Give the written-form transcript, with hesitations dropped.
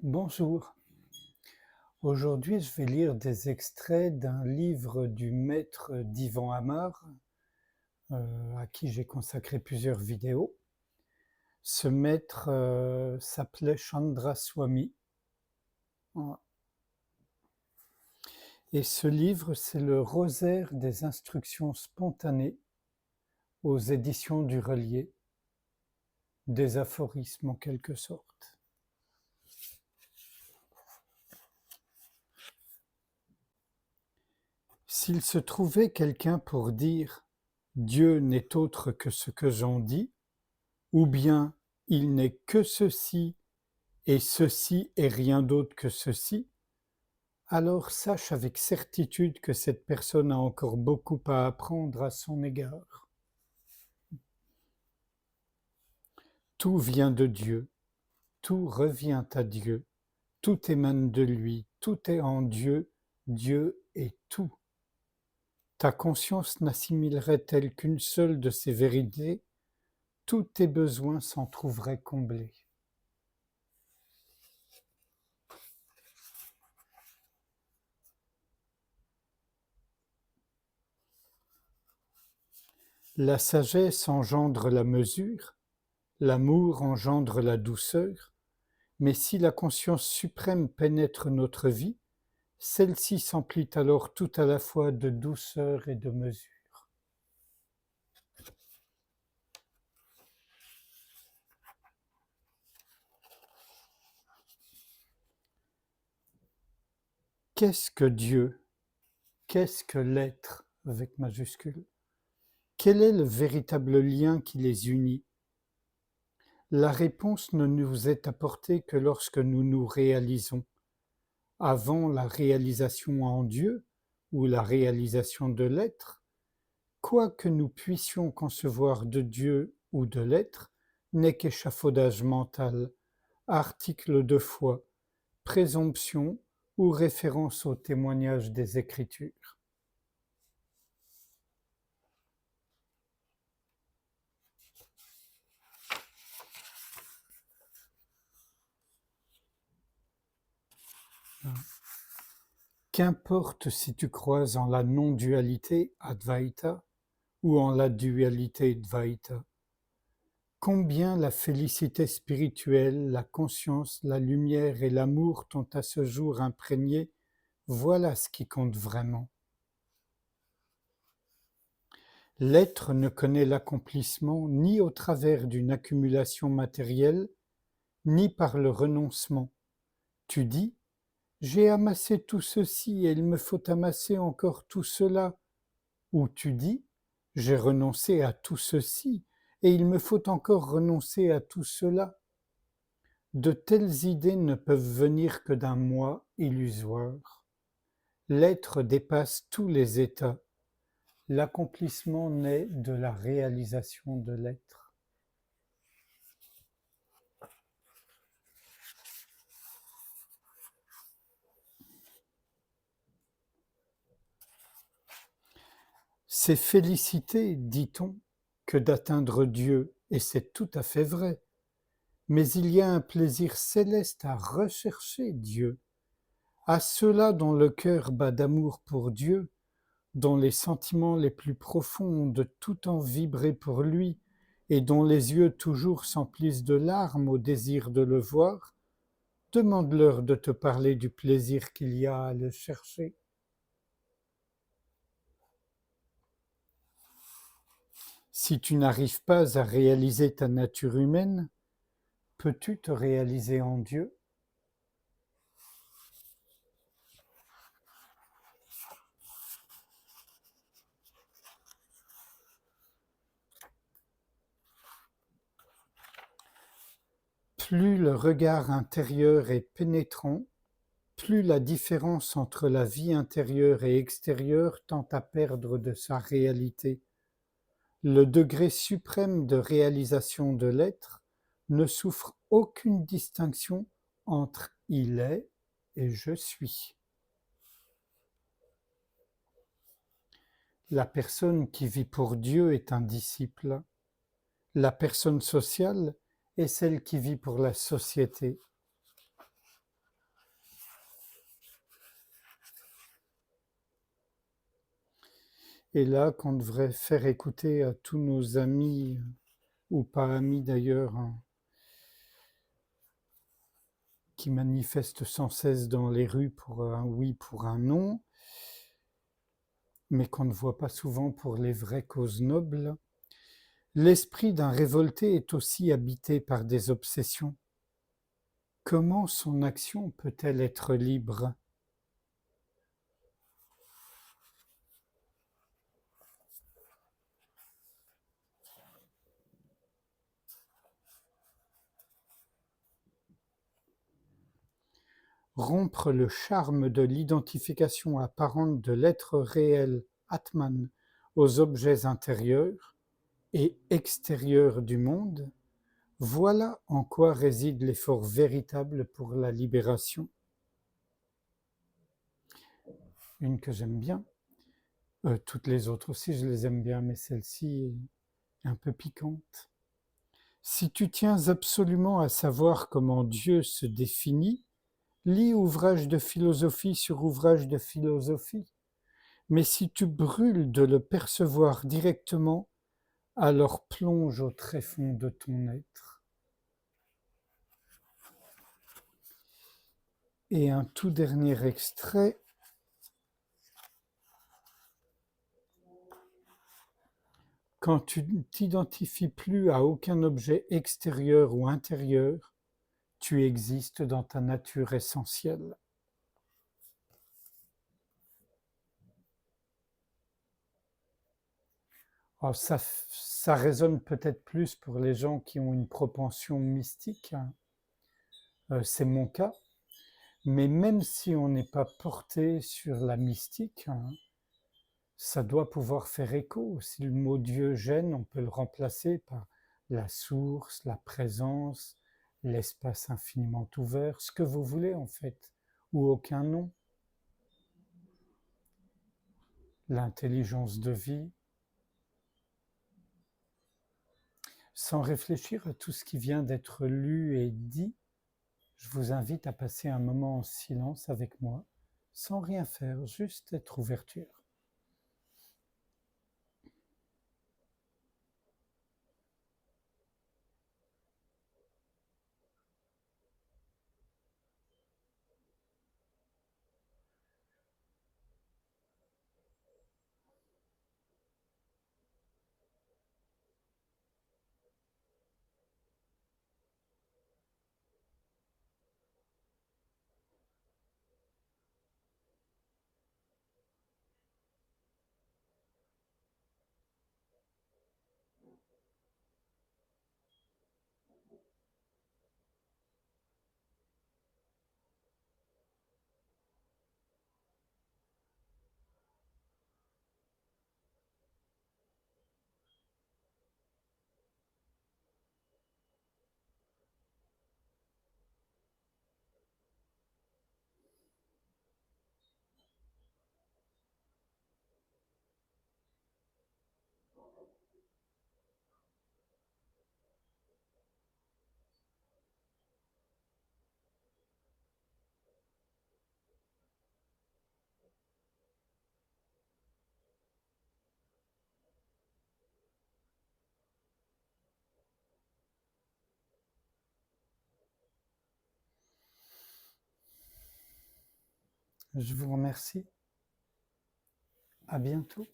Bonjour. Aujourd'hui, je vais lire des extraits d'un livre du maître d'Ivan Amar, à qui j'ai consacré plusieurs vidéos. Ce maître s'appelait Chandra Swami. Voilà. Et ce livre, c'est le rosaire des instructions spontanées aux éditions du Relier, des aphorismes en quelque sorte. S'il se trouvait quelqu'un pour dire « Dieu n'est autre que ce que j'en dis », ou bien « Il n'est que ceci et ceci est rien d'autre que ceci », alors sache avec certitude que cette personne a encore beaucoup à apprendre à son égard. Tout vient de Dieu, tout revient à Dieu, tout émane de lui, tout est en Dieu, Dieu est tout. Ta conscience n'assimilerait-elle qu'une seule de ces vérités, tous tes besoins s'en trouveraient comblés. La sagesse engendre la mesure, l'amour engendre la douceur, mais si la conscience suprême pénètre notre vie, celle-ci s'emplit alors tout à la fois de douceur et de mesure. Qu'est-ce que Dieu? Qu'est-ce que l'être avec majuscule? Quel est le véritable lien qui les unit? La réponse ne nous est apportée que lorsque nous nous réalisons. Avant la réalisation en Dieu, ou la réalisation de l'être, quoi que nous puissions concevoir de Dieu ou de l'être, n'est qu'échafaudage mental, article de foi, présomption ou référence au témoignage des Écritures. Qu'importe si tu crois en la non-dualité Advaita ou en la dualité Dvaita. Combien la félicité spirituelle, la conscience, la lumière et l'amour t'ont à ce jour imprégné, voilà ce qui compte vraiment. L'être ne connaît l'accomplissement ni au travers d'une accumulation matérielle, ni par le renoncement. Tu dis, j'ai amassé tout ceci et il me faut amasser encore tout cela. Ou tu dis, j'ai renoncé à tout ceci et il me faut encore renoncer à tout cela. De telles idées ne peuvent venir que d'un moi illusoire. L'être dépasse tous les états. L'accomplissement naît de la réalisation de l'être. C'est félicité, dit-on, que d'atteindre Dieu, et c'est tout à fait vrai. Mais il y a un plaisir céleste à rechercher Dieu, à ceux-là dont le cœur bat d'amour pour Dieu, dont les sentiments les plus profonds ont de tout temps vibré pour lui, et dont les yeux toujours s'emplissent de larmes au désir de le voir, demande-leur de te parler du plaisir qu'il y a à le chercher. Si tu n'arrives pas à réaliser ta nature humaine, peux-tu te réaliser en Dieu? Plus le regard intérieur est pénétrant, plus la différence entre la vie intérieure et extérieure tend à perdre de sa réalité. Le degré suprême de réalisation de l'être ne souffre aucune distinction entre il est et je suis. La personne qui vit pour Dieu est un disciple. La personne sociale est celle qui vit pour la société. Et là, qu'on devrait faire écouter à tous nos amis, ou pas amis d'ailleurs, hein, qui manifestent sans cesse dans les rues pour un oui, pour un non, mais qu'on ne voit pas souvent pour les vraies causes nobles. L'esprit d'un révolté est aussi habité par des obsessions. Comment son action peut-elle être libre ? Rompre le charme de l'identification apparente de l'être réel, Atman, aux objets intérieurs et extérieurs du monde, voilà en quoi réside l'effort véritable pour la libération. Une que j'aime bien, toutes les autres aussi je les aime bien, mais celle-ci est un peu piquante. Si tu tiens absolument à savoir comment Dieu se définit, lis ouvrage de philosophie sur ouvrage de philosophie. Mais si tu brûles de le percevoir directement, alors plonge au tréfonds de ton être. Et un tout dernier extrait. Quand tu ne t'identifies plus à aucun objet extérieur ou intérieur, tu existes dans ta nature essentielle. Alors ça résonne peut-être plus pour les gens qui ont une propension mystique, hein. C'est mon cas. Mais même si on n'est pas porté sur la mystique, hein, ça doit pouvoir faire écho. Si le mot Dieu gêne, on peut le remplacer par la source, la présence, l'espace infiniment ouvert, ce que vous voulez en fait, ou aucun nom. L'intelligence de vie. Sans réfléchir à tout ce qui vient d'être lu et dit, je vous invite à passer un moment en silence avec moi, sans rien faire, juste être ouverture. Je vous remercie. À bientôt.